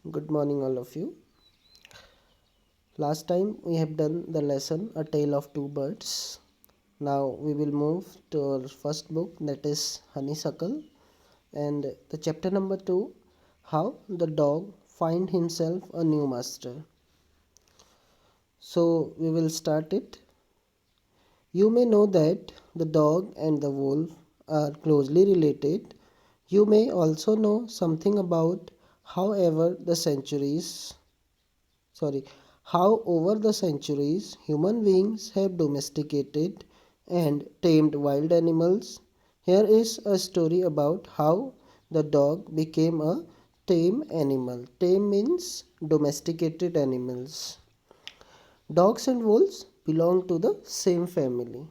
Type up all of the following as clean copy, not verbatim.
Good morning, all of you. Last time we have done the lesson A Tale of Two Birds. Now we will move to our first book, that is Honeysuckle, and the chapter number 2, How the Dog Find Himself a New Master. So we will start it. You may know that the dog and the wolf are closely related. You may also know something about however the centuries sorry how over the centuries human beings have domesticated and tamed wild animals. Here is a story about how the dog became a tame animal. Tame means domesticated animals. Dogs and wolves belong to the same family.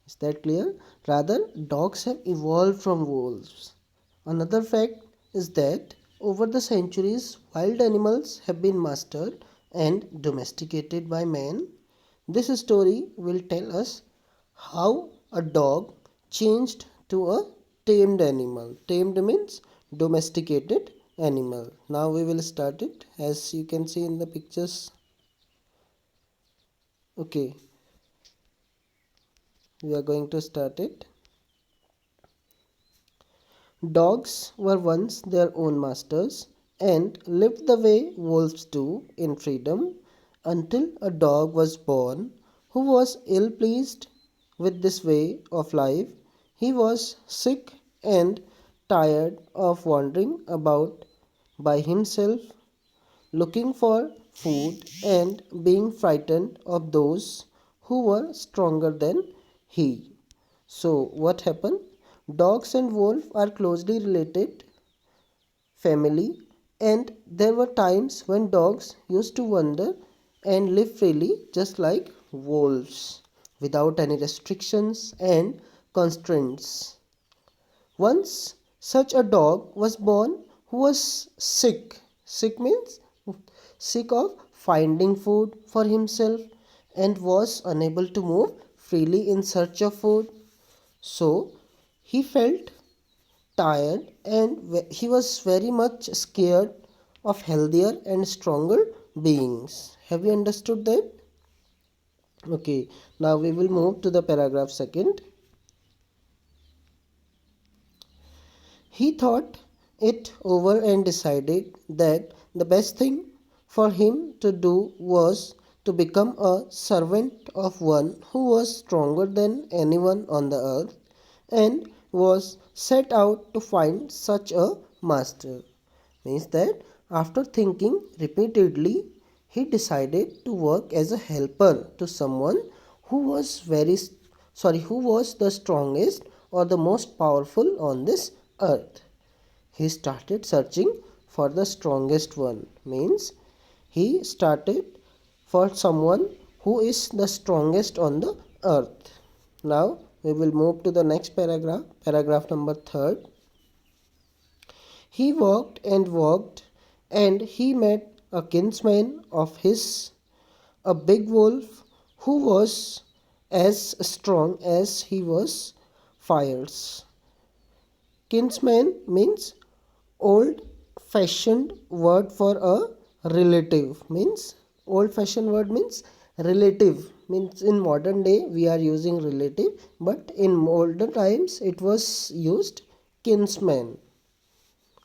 Is that clear? Rather, dogs have evolved from wolves. Another fact is that over the centuries, wild animals have been mastered and domesticated by man. This story will tell us how a dog changed to a tamed animal. Tamed means domesticated animal. Now we will start it as you can see in the pictures. Okay, we are going to start it. Dogs were once their own masters and lived the way wolves do in freedom until a dog was born who was ill pleased with this way of life. He was sick and tired of wandering about by himself, looking for food and being frightened of those who were stronger than he. So, what happened? Dogs and wolves are closely related family, and there were times when dogs used to wander and live freely just like wolves without any restrictions and constraints. Once such a dog was born who was sick. Sick means sick of finding food for himself and was unable to move freely in search of food. So he felt tired and he was very much scared of healthier and stronger beings. Have you understood that? Okay, now we will move to the paragraph second. He thought it over and decided that the best thing for him to do was to become a servant of one who was stronger than anyone on the earth and was set out to find such a master. Means that after thinking repeatedly, he decided to work as a helper to someone who was who was the strongest or the most powerful on this earth. He started searching for the strongest one. Means he started for someone who is the strongest on the earth. Now we will move to the next paragraph, paragraph number 3. He walked and walked, and he met a kinsman of his, a big wolf who was as strong as he was fierce. Kinsman means old fashioned word for a relative. Means old fashioned word means relative. Means in modern day we are using relative, but in older times it was used kinsman.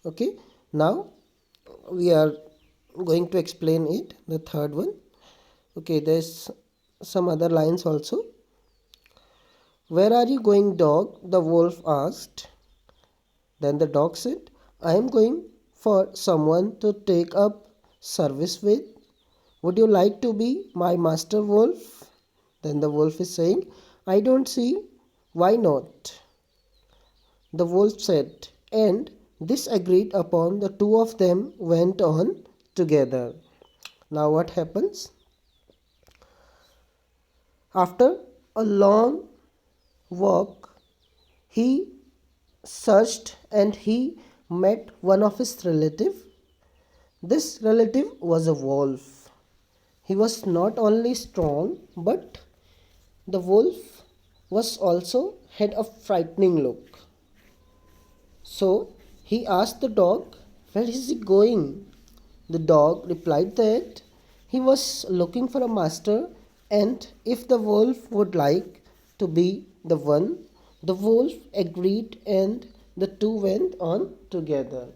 Okay, now we are going to explain it, the third one. Okay, there's some other lines also. Where are you going, dog? The wolf asked. Then the dog said, I am going for someone to take up service with. Would you like to be my master wolf? Then the wolf is saying, I don't see why not. The wolf said, and this agreed upon, the two of them went on together. Now what happens? After a long walk, he searched and he met one of his relative. This relative was a wolf. He was not only strong, but the wolf was also had a frightening look. So he asked the dog, where is he going? The dog replied that he was looking for a master, and if the wolf would like to be the one, the wolf agreed and the two went on together.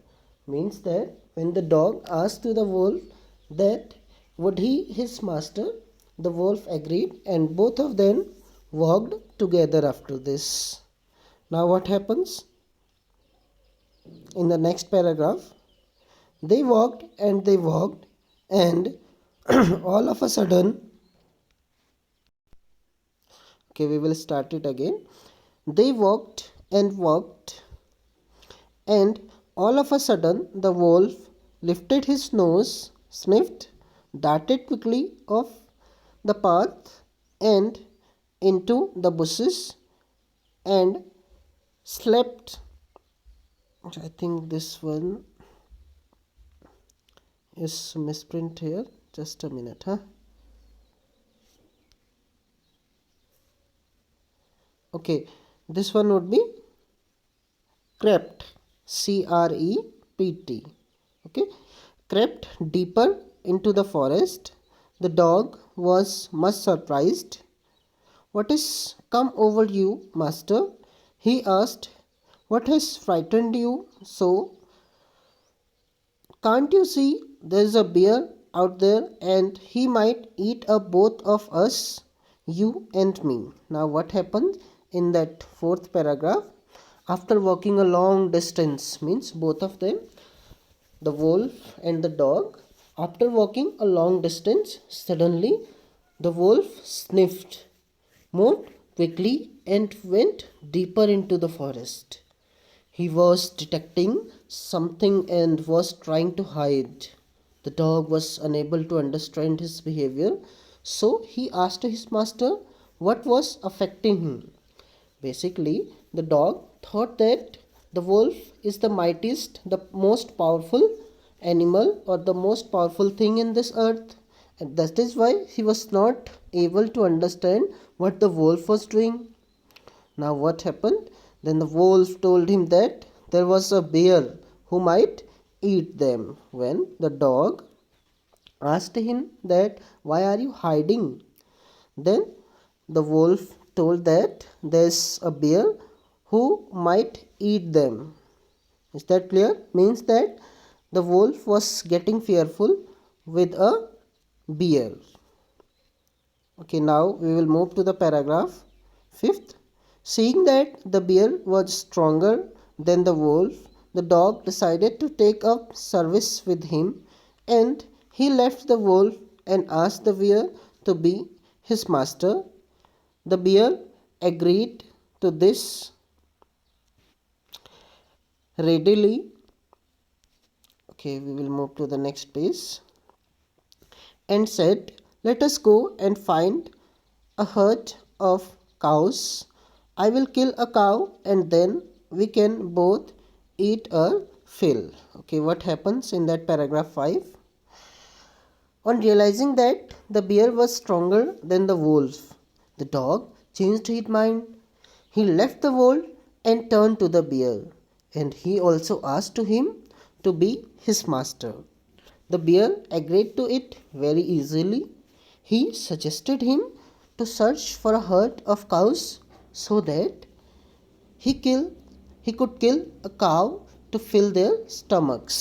Means that when the dog asked to the wolf that would he his master, the wolf agreed and both of them walked together after this. Now what happens? In the next paragraph, they walked and all of a sudden, okay, we will start it again. They walked and all of a sudden the wolf lifted his nose, sniffed, darted quickly off the path and into the bushes and slept. I think this one is misprint here. Just a minute, huh? Okay, this one would be crept, crept. Okay, crept deeper into the forest. The dog was much surprised. What is come over you, master? He asked. What has frightened you so? Can't you see there's a bear out there and he might eat up both of us, you and me? Now, what happened in that fourth paragraph? After walking a long distance, means both of them, the wolf and the dog, after walking a long distance, suddenly the wolf sniffed, moved quickly, and went deeper into the forest. He was detecting something and was trying to hide. The dog was unable to understand his behavior, so he asked his master what was affecting him. Basically, the dog thought that the wolf is the mightiest, the most powerful animal or the most powerful thing in this earth. And that is why he was not able to understand what the wolf was doing. Now what happened? Then the wolf told him that there was a bear who might eat them. When the dog asked him that why are you hiding? Then the wolf told that there's a bear who might eat them. Is that clear? Means that the wolf was getting fearful with a bear. Okay, now we will move to the paragraph 5th. Seeing that the bear was stronger than the wolf, the dog decided to take up service with him and he left the wolf and asked the bear to be his master. The bear agreed to this readily. Okay, we will move to the next page. And said, let us go and find a herd of cows. I will kill a cow and then we can both eat a fill. Okay, what happens in that paragraph 5? On realizing that the bear was stronger than the wolf, the dog changed his mind. He left the wolf and turned to the bear, and he also asked to him to be his master. The bear agreed to it very easily. He suggested him to search for a herd of cows so that he could kill a cow to fill their stomachs.